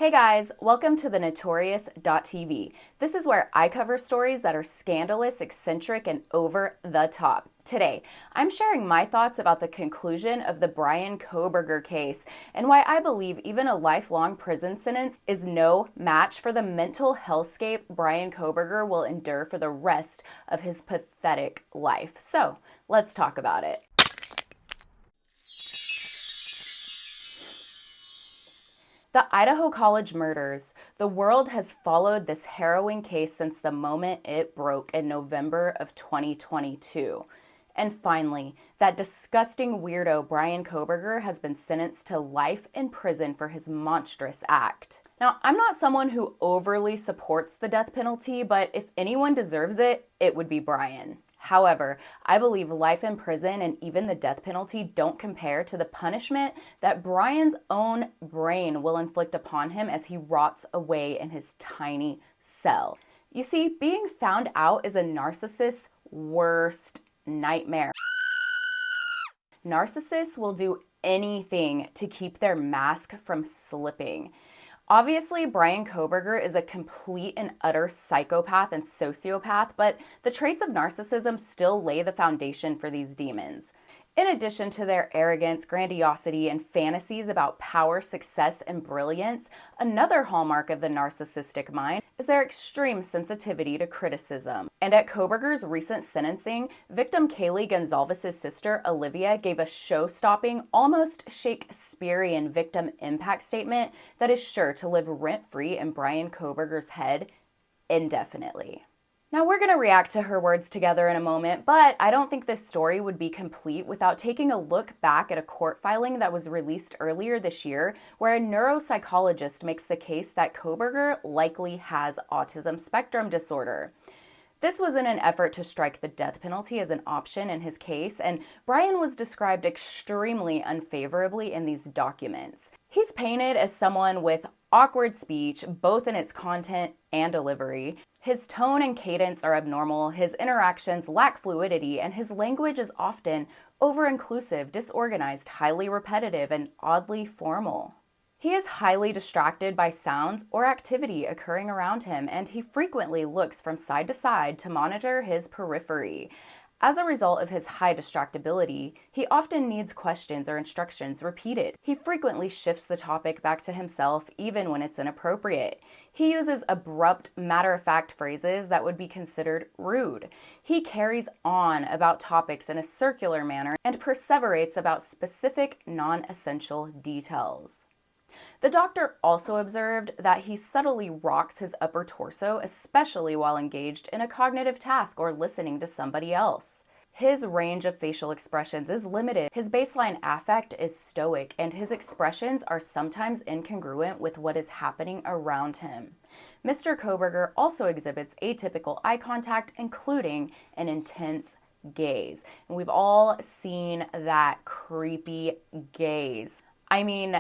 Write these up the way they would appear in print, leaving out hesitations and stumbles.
Hey guys, welcome to the Notorious.tv. This is where I cover stories that are scandalous, eccentric, and over the top. Today, I'm sharing my thoughts about the conclusion of the Bryan Kohberger case and why I believe even a lifelong prison sentence is no match for the mental hellscape Bryan Kohberger will endure for the rest of his pathetic life. So, let's talk about it. The Idaho College murders. The world has followed this harrowing case since the moment it broke in November of 2022. And finally, that disgusting weirdo Bryan Kohberger has been sentenced to life in prison for his monstrous act. Now, I'm not someone who overly supports the death penalty, but if anyone deserves it, it would be Bryan. However, I believe life in prison and even the death penalty don't compare to the punishment that Bryan's own brain will inflict upon him as he rots away in his tiny cell. You see, being found out is a narcissist's worst nightmare. Narcissists will do anything to keep their mask from slipping. Obviously, Bryan Kohberger is a complete and utter psychopath and sociopath, but the traits of narcissism still lay the foundation for these demons. In addition to their arrogance, grandiosity, and fantasies about power, success, and brilliance, another hallmark of the narcissistic mind is their extreme sensitivity to criticism. And at Kohberger's recent sentencing, victim Kaylee Goncalves' sister, Alivea, gave a show-stopping, almost Shakespearean victim impact statement that is sure to live rent-free in Bryan Kohberger's head indefinitely. Now, we're going to react to her words together in a moment, but I don't think this story would be complete without taking a look back at a court filing that was released earlier this year, where a neuropsychologist makes the case that Kohberger likely has autism spectrum disorder. This was in an effort to strike the death penalty as an option in his case, and Bryan was described extremely unfavorably in these documents. He's painted as someone with awkward speech, both in its content and delivery. His tone and cadence are abnormal, his interactions lack fluidity, and his language is often over-inclusive, disorganized, highly repetitive, and oddly formal. He is highly distracted by sounds or activity occurring around him, and he frequently looks from side to side to monitor his periphery. As a result of his high distractibility, he often needs questions or instructions repeated. He frequently shifts the topic back to himself, even when it's inappropriate. He uses abrupt, matter-of-fact phrases that would be considered rude. He carries on about topics in a circular manner and perseverates about specific, non-essential details. The doctor also observed that he subtly rocks his upper torso, especially while engaged in a cognitive task or listening to somebody else. His range of facial expressions is limited. His baseline affect is stoic, and his expressions are sometimes incongruent with what is happening around him. Mr. Kohberger also exhibits atypical eye contact, including an intense gaze. And we've all seen that creepy gaze. I mean,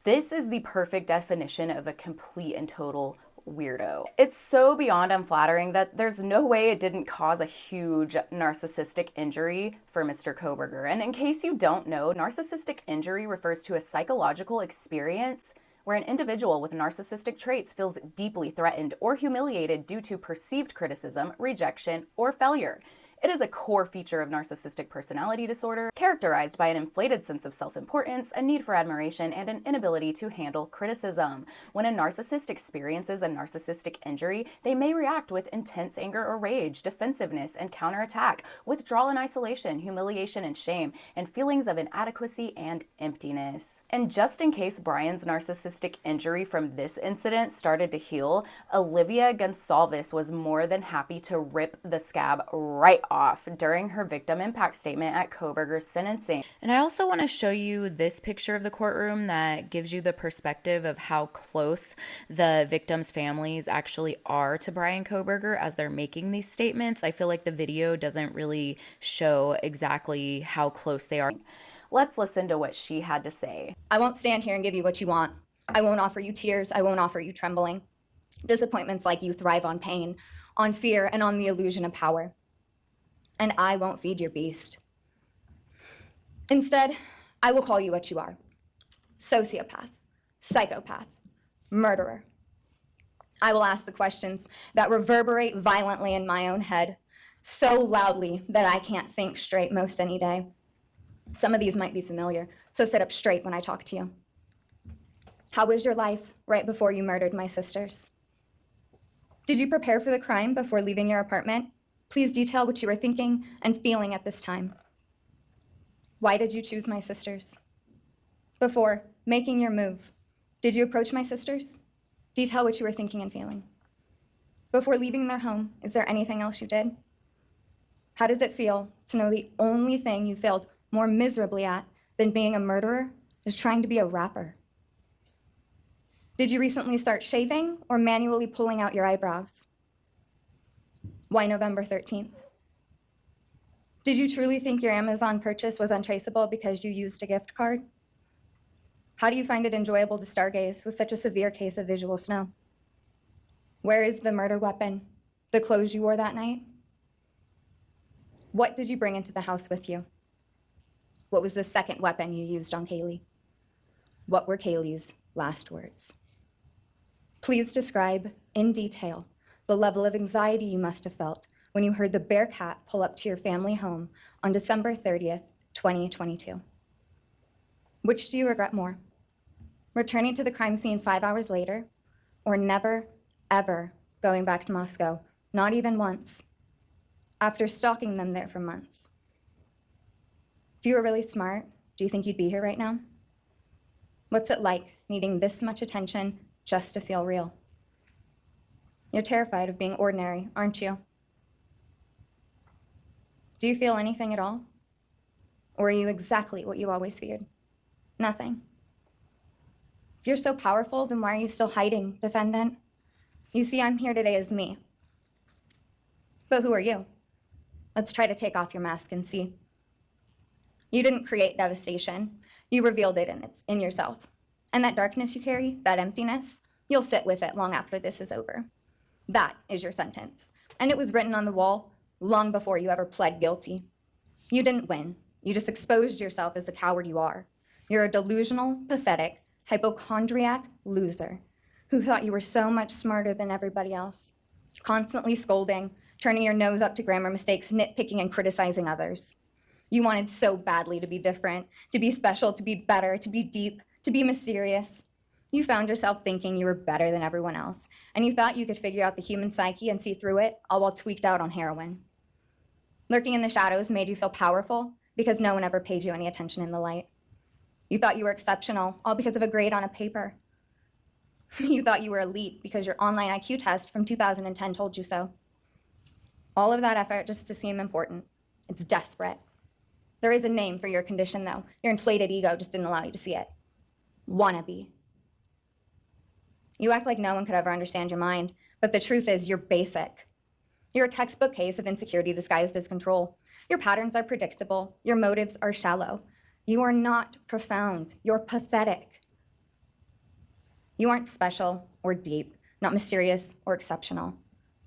this is the perfect definition of a complete and total weirdo. It's so beyond unflattering that there's no way it didn't cause a huge narcissistic injury for Mr. Kohberger. And in case you don't know, narcissistic injury refers to a psychological experience where an individual with narcissistic traits feels deeply threatened or humiliated due to perceived criticism, rejection, or failure. It is a core feature of narcissistic personality disorder, characterized by an inflated sense of self-importance, a need for admiration, and an inability to handle criticism. When a narcissist experiences a narcissistic injury, they may react with intense anger or rage, defensiveness and counterattack, withdrawal and isolation, humiliation and shame, and feelings of inadequacy and emptiness. And just in case Bryan's narcissistic injury from this incident started to heal, Kaylee Goncalves was more than happy to rip the scab right off during her victim impact statement at Kohberger's sentencing. And I also want to show you this picture of the courtroom that gives you the perspective of how close the victims' families actually are to Bryan Kohberger as they're making these statements. I feel like the video doesn't really show exactly how close they are. Let's listen to what she had to say. I won't stand here and give you what you want. I won't offer you tears. I won't offer you trembling. Disappointments like you thrive on pain, on fear, and on the illusion of power. And I won't feed your beast. Instead, I will call you what you are. Sociopath, psychopath, Murderer. I will ask the questions that reverberate violently in my own head, so loudly that I can't think straight most any day. Some of these might be familiar, so sit up straight when I talk to you. How was your life right before you murdered my sisters? Did you prepare for the crime before leaving your apartment? Please detail what you were thinking and feeling at this time. Why did you choose my sisters? Before making your move, did you approach my sisters? Detail what you were thinking and feeling. Before leaving their home, is there anything else you did? How does it feel to know the only thing you failed more miserably at than being a murderer is trying to be a rapper? Did you recently start shaving or manually pulling out your eyebrows? Why November 13th? Did you truly think your Amazon purchase was untraceable because you used a gift card? How do you find it enjoyable to stargaze with such a severe case of visual snow? Where is the murder weapon? The clothes you wore that night? What did you bring into the house with you? What was the second weapon you used on Kaylee? What were Kaylee's last words? Please describe in detail the level of anxiety you must have felt when you heard the Bearcat pull up to your family home on December 30th, 2022. Which do you regret more? Returning to the crime scene 5 hours later, or never, ever going back to Moscow, not even once, after stalking them there for months? If you were really smart, do you think you'd be here right now? What's it like needing this much attention just to feel real? You're terrified of being ordinary, aren't you? Do you feel anything at all? Or are you exactly what you always feared? Nothing. If you're so powerful, then why are you still hiding, defendant? You see, I'm here today as me. But who are you? Let's try to take off your mask and see. You didn't create devastation. You revealed it in yourself. And that darkness you carry, that emptiness, you'll sit with it long after this is over. That is your sentence. And it was written on the wall long before you ever pled guilty. You didn't win. You just exposed yourself as the coward you are. You're a delusional, pathetic, hypochondriac loser who thought you were so much smarter than everybody else, constantly scolding, turning your nose up to grammar mistakes, nitpicking and criticizing others. You wanted so badly to be different, to be special, to be better, to be deep, to be mysterious. You found yourself thinking you were better than everyone else, and you thought you could figure out the human psyche and see through it, all while tweaked out on heroin. Lurking in the shadows made you feel powerful because no one ever paid you any attention in the light. You thought you were exceptional, all because of a grade on a paper. You thought you were elite because your online IQ test from 2010 told you so. All of that effort just to seem important. It's desperate. There is a name for your condition, though. Your inflated ego just didn't allow you to see it. Wannabe. You act like no one could ever understand your mind, but the truth is you're basic. You're a textbook case of insecurity disguised as control. Your patterns are predictable. Your motives are shallow. You are not profound. You're pathetic. You aren't special or deep, not mysterious or exceptional.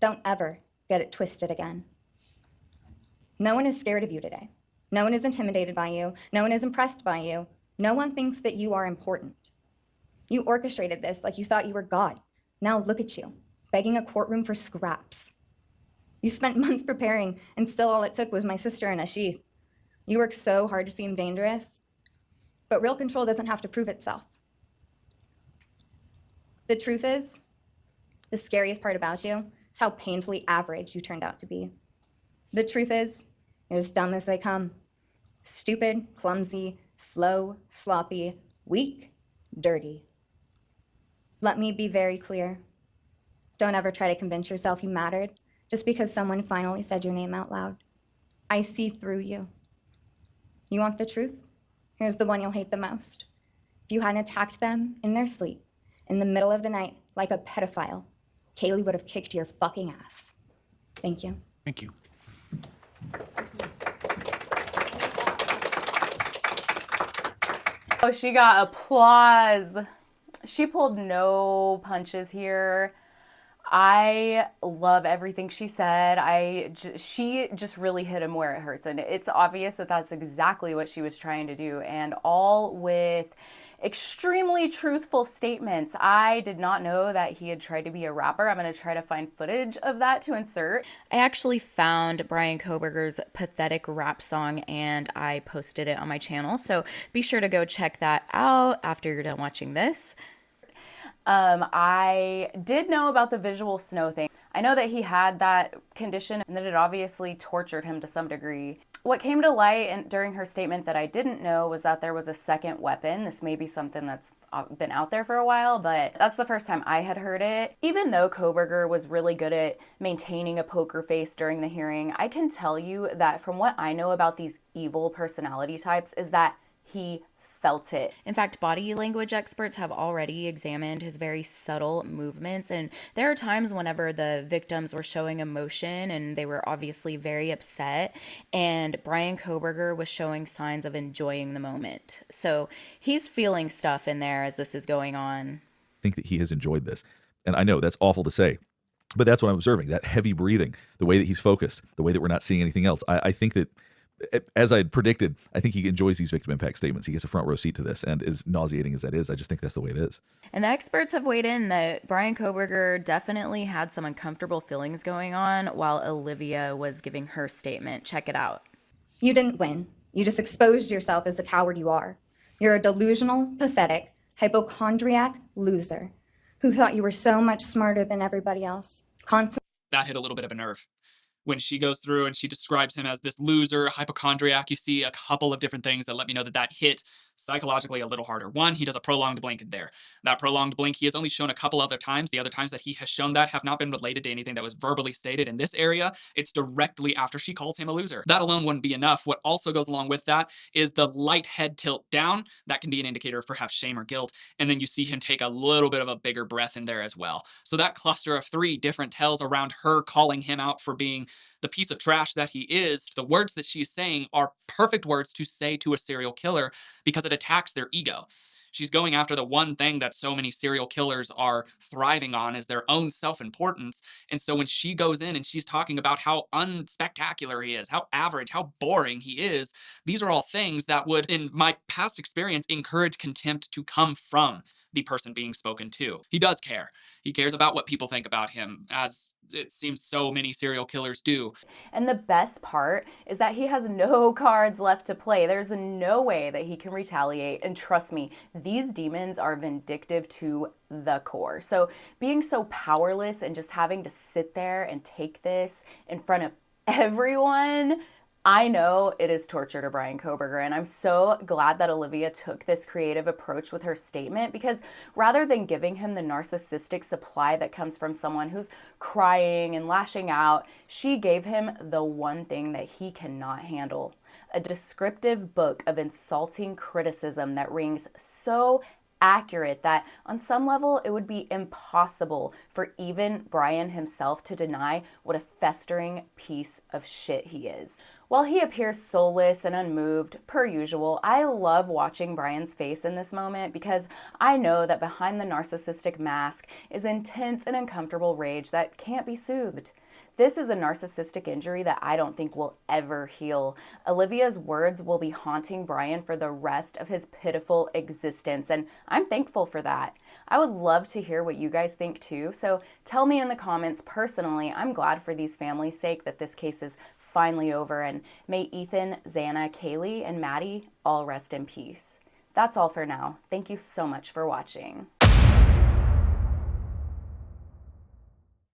Don't ever get it twisted again. No one is scared of you today. No one is intimidated by you. No one is impressed by you. No one thinks that you are important. You orchestrated this like you thought you were God. Now look at you, begging a courtroom for scraps. You spent months preparing, and still all it took was my sister in a sheath. You work so hard to seem dangerous, but real control doesn't have to prove itself. The truth is, the scariest part about you is how painfully average you turned out to be. The truth is, you're as dumb as they come. Stupid, clumsy, slow, sloppy, weak, dirty. Let me be very clear. Don't ever try to convince yourself you mattered just because someone finally said your name out loud. I see through you. You want the truth? Here's the one you'll hate the most. If you hadn't attacked them in their sleep, in the middle of the night, like a pedophile, Kaylee would have kicked your fucking ass. Thank you. Thank you. Oh, she got applause. She pulled no punches here. I love everything she said. She just really hit him where it hurts. And it's obvious that that's exactly what she was trying to do. And all with extremely truthful statements. I did not know that he had tried to be a rapper. I'm going to try to find footage of that to insert. I actually found Bryan Kohberger's pathetic rap song and I posted it on my channel. So be sure to go check that out after you're done watching this. I did know about the visual snow thing. I know that he had that condition and that it obviously tortured him to some degree. What came to light during her statement that I didn't know was that there was a second weapon. This may be something that's been out there for a while, but that's the first time I had heard it. Even though Kohberger was really good at maintaining a poker face during the hearing, I can tell you that from what I know about these evil personality types is that he felt it. In fact, body language experts have already examined his very subtle movements, and there are times whenever the victims were showing emotion and they were obviously very upset, and Bryan Kohberger was showing signs of enjoying the moment. So he's feeling stuff in there as this is going on. I think that he has enjoyed this. And I know that's awful to say, but that's what I'm observing, that heavy breathing, the way that he's focused, the way that we're not seeing anything else. I think that, as I had predicted, I think he enjoys these victim impact statements. He gets a front row seat to this, and as nauseating as that is, I just think that's the way it is. And the experts have weighed in that Bryan Kohberger definitely had some uncomfortable feelings going on while Alivea was giving her statement. Check it out. You didn't win. You just exposed yourself as the coward you are. You're a delusional, pathetic, hypochondriac loser who thought you were so much smarter than everybody else. That hit a little bit of a nerve. When she goes through and she describes him as this loser, hypochondriac, you see a couple of different things that let me know that that hit psychologically a little harder. One, he does a prolonged blink there. That prolonged blink, he has only shown a couple other times. The other times that he has shown that have not been related to anything that was verbally stated in this area. It's directly after she calls him a loser. That alone wouldn't be enough. What also goes along with that is the light head tilt down. That can be an indicator of perhaps shame or guilt. And then you see him take a little bit of a bigger breath in there as well. So that cluster of three different tells around her calling him out for being the piece of trash that he is, the words that she's saying are perfect words to say to a serial killer because it attacks their ego. She's going after the one thing that so many serial killers are thriving on is their own self-importance. And so when she goes in and she's talking about how unspectacular he is, how average, how boring he is, these are all things that would, in my past experience, encourage contempt to come from the person being spoken to. He does care. He cares about what people think about him, as it seems so many serial killers do. And the best part is that he has no cards left to play. There's no way that he can retaliate. And trust me, these demons are vindictive to the core. So being so powerless and just having to sit there and take this in front of everyone, I know it is torture to Bryan Kohberger, and I'm so glad that Alivea took this creative approach with her statement, because rather than giving him the narcissistic supply that comes from someone who's crying and lashing out, she gave him the one thing that he cannot handle: a descriptive book of insulting criticism that rings so accurate that on some level it would be impossible for even Bryan himself to deny what a festering piece of shit he is. While he appears soulless and unmoved, per usual, I love watching Bryan's face in this moment because I know that behind the narcissistic mask is intense and uncomfortable rage that can't be soothed. This is a narcissistic injury that I don't think will ever heal. Alivea's words will be haunting Bryan for the rest of his pitiful existence, and I'm thankful for that. I would love to hear what you guys think too, so tell me in the comments. Personally, I'm glad for these families' sake that this case is finally over, and may Ethan, Xana, Kaylee, and Maddie all rest in peace. That's all for now. Thank you so much for watching.